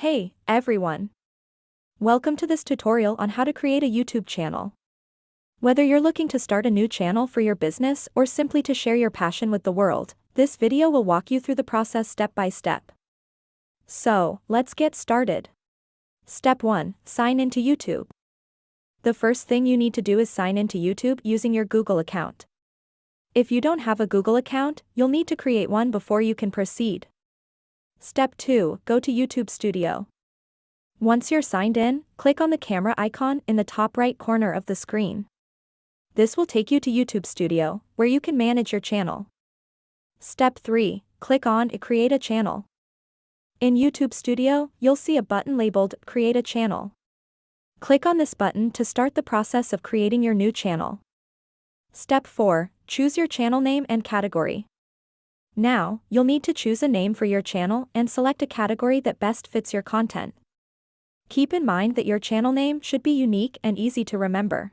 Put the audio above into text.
Hey, everyone! Welcome to this tutorial on how to create a YouTube channel. Whether you're looking to start a new channel for your business or simply to share your passion with the world, this video will walk you through the process step by step. So, let's get started. Step 1. Sign into YouTube. The first thing you need to do is sign into YouTube using your Google account. If you don't have a Google account, you'll need to create one before you can proceed. Step 2. Go to YouTube Studio. Once you're signed in, click on the camera icon in the top right corner of the screen. This will take you to YouTube Studio, where you can manage your channel. Step 3. Click on Create a Channel. In YouTube Studio, you'll see a button labeled Create a Channel. Click on this button to start the process of creating your new channel. Step 4. Choose your channel name and category. Now, you'll need to choose a name for your channel and select a category that best fits your content. Keep in mind that your channel name should be unique and easy to remember.